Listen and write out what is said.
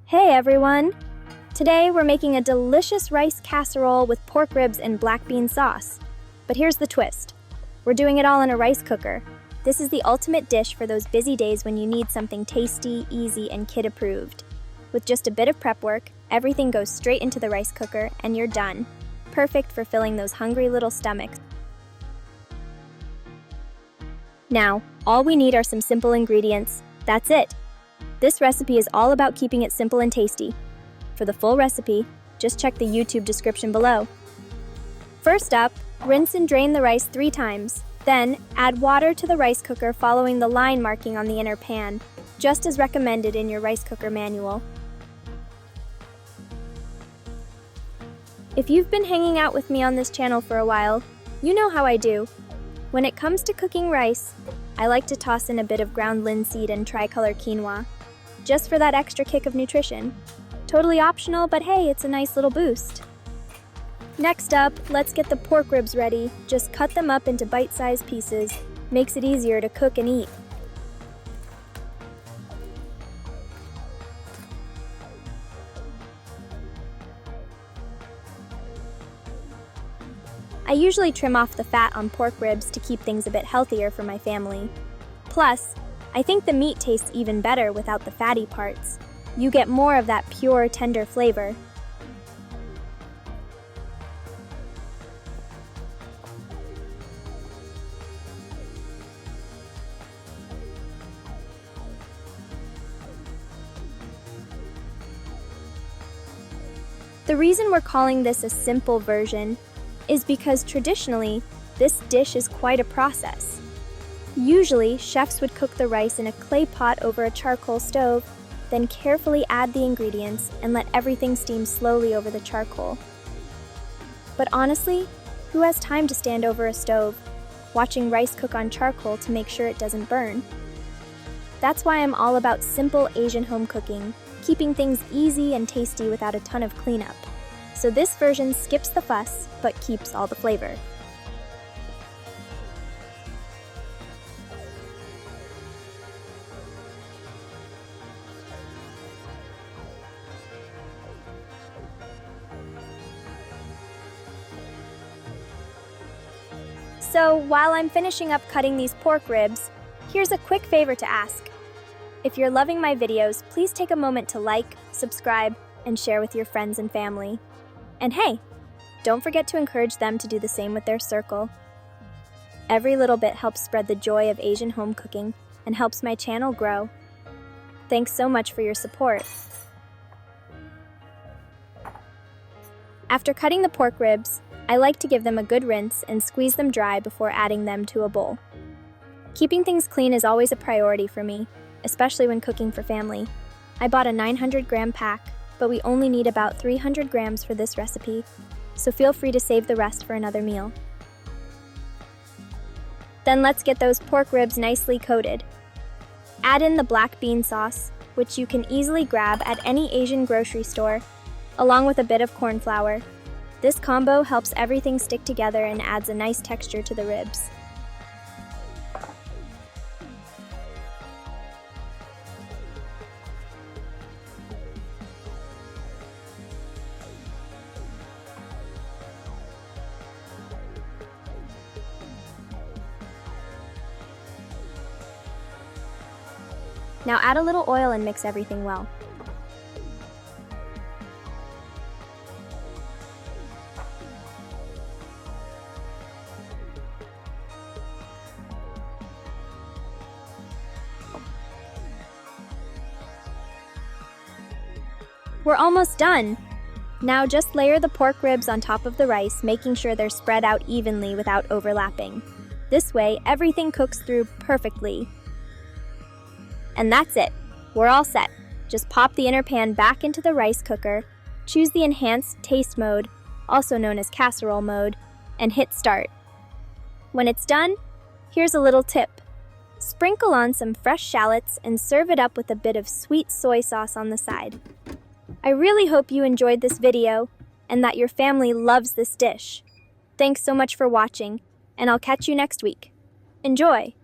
Hey everyone! Today we're making a delicious rice casserole with pork ribs and black bean sauce. But here's the twist. We're doing it all in a rice cooker. This is the ultimate dish for those busy days when you need something tasty, easy, and kid-approved. With just a bit of prep work, everything goes straight into the rice cooker and you're done. Perfect for filling those hungry little stomachs. Now, all we need are some simple ingredients. That's it. This recipe is all about keeping it simple and tasty. For the full recipe, just check the YouTube description below. First up, rinse and drain the rice 3 times. Then, add water to the rice cooker following the line marking on the inner pan, just as recommended in your rice cooker manual. If you've been hanging out with me on this channel for a while, you know how I do. When it comes to cooking rice, I like to toss in a bit of ground linseed and tricolor quinoa, just for that extra kick of nutrition. Totally optional, but hey, it's a nice little boost. Next up, let's get the pork ribs ready. Just cut them up into bite-sized pieces. Makes it easier to cook and eat. I usually trim off the fat on pork ribs to keep things a bit healthier for my family. Plus, I think the meat tastes even better without the fatty parts. You get more of that pure, tender flavor. The reason we're calling this a simple version is because traditionally, this dish is quite a process. Usually, chefs would cook the rice in a clay pot over a charcoal stove, then carefully add the ingredients and let everything steam slowly over the charcoal. But honestly, who has time to stand over a stove, watching rice cook on charcoal to make sure it doesn't burn? That's why I'm all about simple Asian home cooking, keeping things easy and tasty without a ton of cleanup. So this version skips the fuss, but keeps all the flavor. So while I'm finishing up cutting these pork ribs, here's a quick favor to ask. If you're loving my videos, please take a moment to like, subscribe, and share with your friends and family. And hey, don't forget to encourage them to do the same with their circle. Every little bit helps spread the joy of Asian home cooking and helps my channel grow. Thanks so much for your support. After cutting the pork ribs, I like to give them a good rinse and squeeze them dry before adding them to a bowl. Keeping things clean is always a priority for me, especially when cooking for family. I bought a 900-gram pack, but we only need about 300 grams for this recipe, so feel free to save the rest for another meal. Then let's get those pork ribs nicely coated. Add in the black bean sauce, which you can easily grab at any Asian grocery store, along with a bit of corn flour. This combo helps everything stick together and adds a nice texture to the ribs. Now add a little oil and mix everything well. We're almost done! Now just layer the pork ribs on top of the rice, making sure they're spread out evenly without overlapping. This way, everything cooks through perfectly. And that's it. We're all set. Just pop the inner pan back into the rice cooker, choose the enhanced taste mode, also known as casserole mode, and hit start. When it's done, here's a little tip. Sprinkle on some fresh shallots and serve it up with a bit of sweet soy sauce on the side. I really hope you enjoyed this video and that your family loves this dish. Thanks so much for watching, and I'll catch you next week. Enjoy!